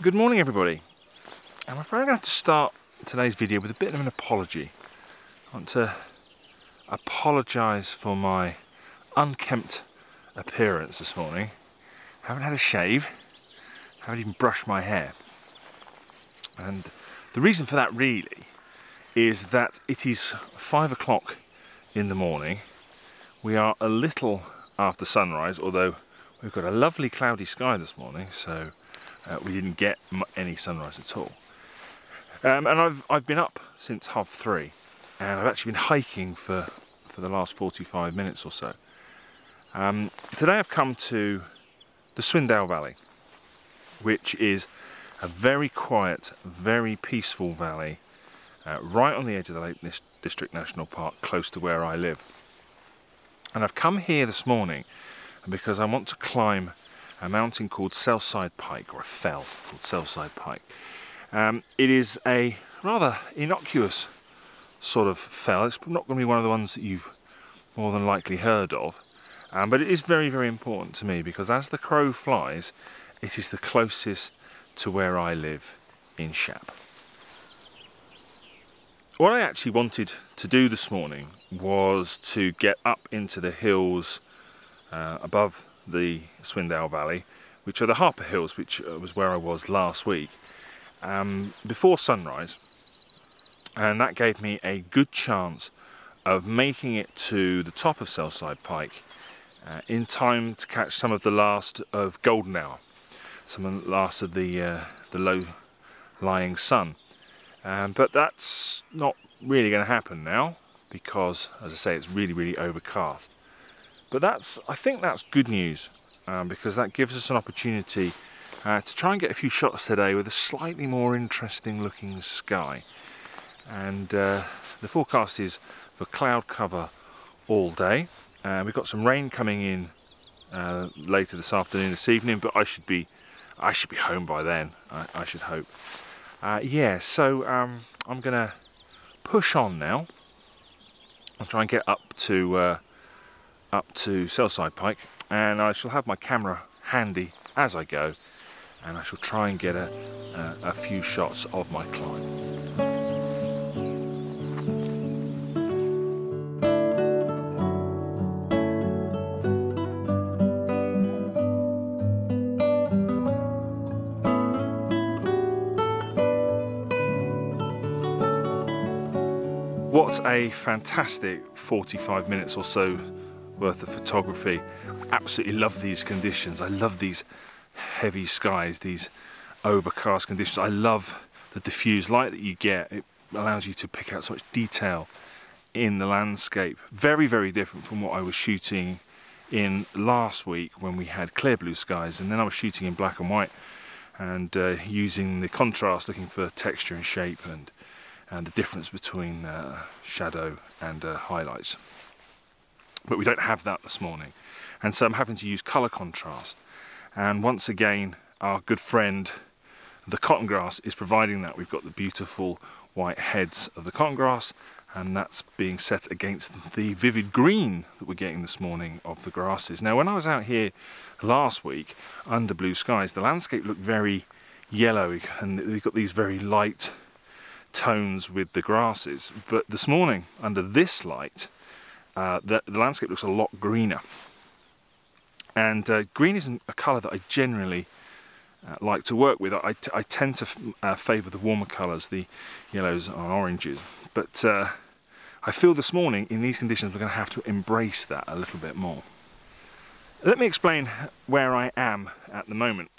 Good morning, everybody. I'm afraid I'm going to have to start today's video with a bit of an apology. I want to apologise for my unkempt appearance this morning. I haven't had a shave, haven't even brushed my hair. And the reason for that really is that it is 5 o'clock in the morning. We are a little after sunrise, although we've got a lovely cloudy sky this morning, so we didn't get any sunrise at all. And I've been up since 3:30, and I've actually been hiking for the last 45 minutes or so. Today I've come to the Swindale Valley, which is a very quiet, very peaceful valley, right on the edge of the Lake District National Park, close to where I live. And I've come here this morning because I want to climb a mountain called Selside Pike, or a fell called Selside Pike. It is a rather innocuous sort of fell. It's not going to be one of the ones that you've more than likely heard of, but it is very, very important to me because as the crow flies, it is the closest to where I live in Shap. What I actually wanted to do this morning was to get up into the hills above the Swindale Valley, which are the Harper Hills, which was where I was last week, before sunrise, and that gave me a good chance of making it to the top of Selside Pike in time to catch some of the last of golden hour, some of the last of the low-lying sun. But that's not really going to happen now because, as I say, it's really, really overcast. But I think that's good news because that gives us an opportunity to try and get a few shots today with a slightly more interesting looking sky. And the forecast is for cloud cover all day. We've got some rain coming in later this afternoon, this evening, but I should be home by then, I should hope. Yeah, so I'm going to push on now. I'll try and get up to Selside Pike, and I shall have my camera handy as I go, and I shall try and get a few shots of my climb. What a fantastic 45 minutes or so worth of photography. Absolutely love these conditions. I love these heavy skies, these overcast conditions. I love the diffused light that you get. It allows you to pick out so much detail in the landscape. Very, very different from what I was shooting in last week when we had clear blue skies, and then I was shooting in black and white and using the contrast, looking for texture and shape and the difference between shadow and highlights. But we don't have that this morning, and so I'm having to use colour contrast, and once again our good friend the cotton grass is providing that. We've got the beautiful white heads of the cotton grass, and that's being set against the vivid green that we're getting this morning of the grasses. Now, when I was out here last week under blue skies, the landscape looked very yellow, and we've got these very light tones with the grasses, but this morning under this light the landscape looks a lot greener, and green isn't a colour that I generally like to work with. I tend to favour the warmer colours, the yellows and oranges, but I feel this morning in these conditions we're going to have to embrace that a little bit more. Let me explain where I am at the moment.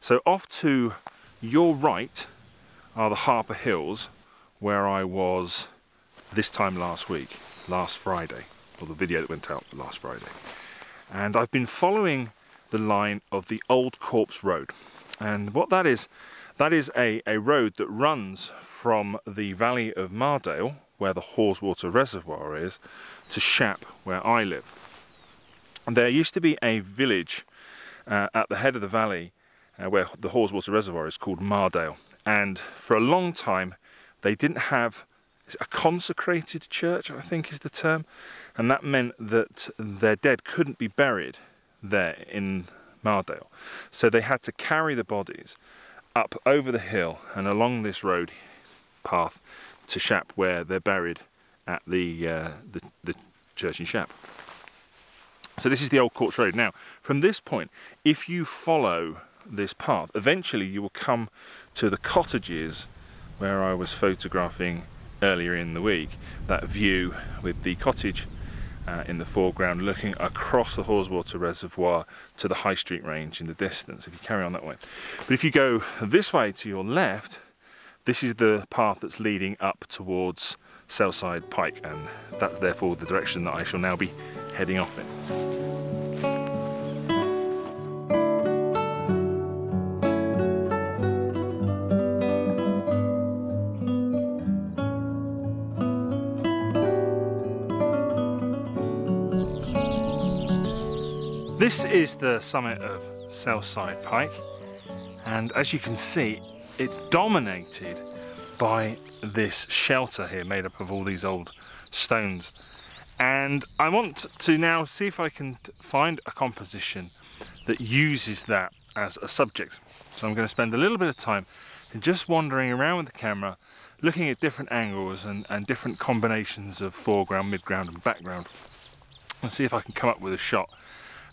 So off to your right are the Harper Hills, where I was this time last week, last Friday, or the video that went out last Friday. And I've been following the line of the Old Corpse Road. And what that is a road that runs from the valley of Mardale, where the Haweswater Reservoir is, to Shap, where I live. And there used to be a village at the head of the valley where the Haweswater Reservoir is, called Mardale. And for a long time they didn't have a consecrated church, I think is the term, and that meant that their dead couldn't be buried there in Mardale. So they had to carry the bodies up over the hill and along this road path to Shap, where they're buried at the church in Shap. So this is the Old Courts Road. Now, from this point, if you follow this path, eventually you will come to the cottages where I was photographing earlier in the week. That view with the cottage in the foreground looking across the Haweswater Reservoir to the High Street range in the distance, if you carry on that way. But if you go this way to your left, this is the path that's leading up towards Selside Pike, and that's therefore the direction that I shall now be heading off in. This is the summit of Selside Pike, and as you can see, it's dominated by this shelter here made up of all these old stones. And I want to now see if I can find a composition that uses that as a subject. So I'm going to spend a little bit of time just wandering around with the camera, looking at different angles and different combinations of foreground, midground and background, and see if I can come up with a shot.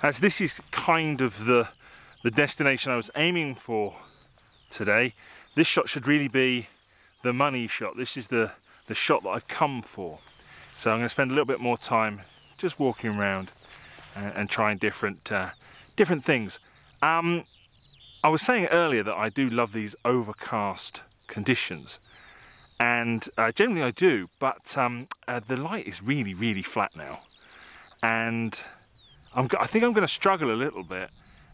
As this is kind of the destination I was aiming for today, this shot should really be the money shot. This is the shot that I've come for. So I'm going to spend a little bit more time just walking around and trying different things. I was saying earlier that I do love these overcast conditions, and generally I do, but the light is really, really flat now, and I think I'm going to struggle a little bit,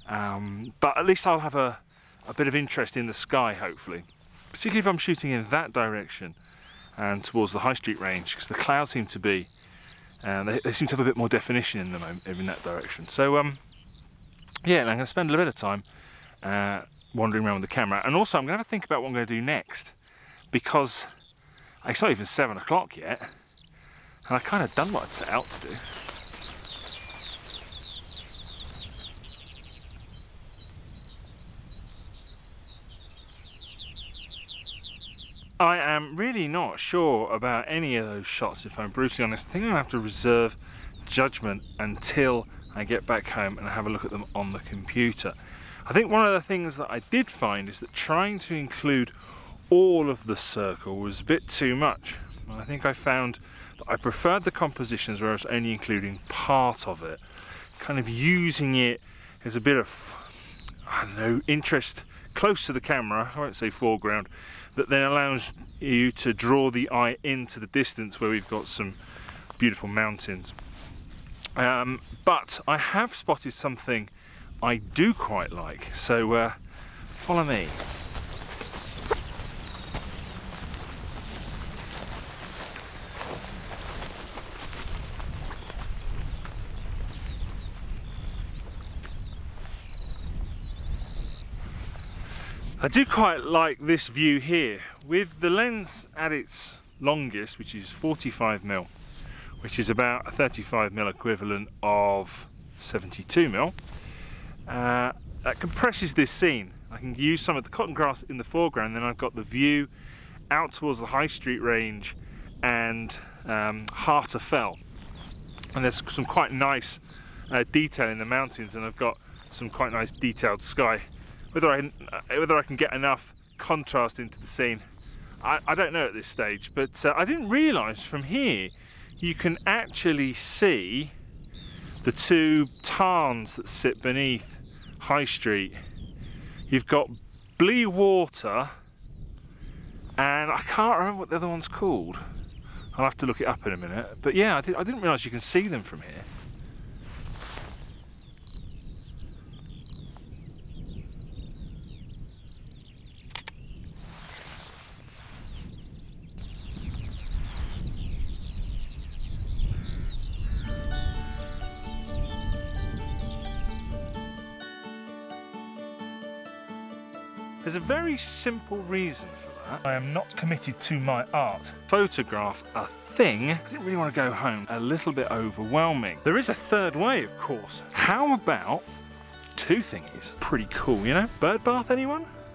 but at least I'll have a bit of interest in the sky, hopefully. Particularly if I'm shooting in that direction and towards the High Street range, because the clouds seem to be, they seem to have a bit more definition in them in that direction. So yeah, and I'm going to spend a little bit of time wandering around with the camera, and also I'm going to have to think about what I'm going to do next, because it's not even 7 o'clock yet, and I've kind of done what I'd set out to do. I am really not sure about any of those shots, if I'm brutally honest. I think I'm going to have to reserve judgment until I get back home and have a look at them on the computer. I think one of the things that I did find is that trying to include all of the circle was a bit too much. I think I found that I preferred the compositions where I was only including part of it, kind of using it as a bit of, I don't know, interest close to the camera, I won't say foreground, that then allows you to draw the eye into the distance where we've got some beautiful mountains. But I have spotted something I do quite like, so follow me. I do quite like this view here, with the lens at its longest, which is 45mm, which is about a 35mm equivalent of 72mm. That compresses this scene. I can use some of the cotton grass in the foreground, then I've got the view out towards the High Street range and Harter Fell. And there's some quite nice detail in the mountains, and I've got some quite nice detailed sky. Whether I can get enough contrast into the scene, I don't know at this stage, but I didn't realise from here you can actually see the two tarns that sit beneath High Street. You've got Blue Water, and I can't remember what the other one's called. I'll have to look it up in a minute, but yeah, I didn't realise you can see them from here. There's a very simple reason for that. I am not committed to my art. Photograph a thing, I didn't really want to go home, a little bit overwhelming. There is a third way, of course. How about two thingies? Pretty cool, you know? Bird bath, anyone?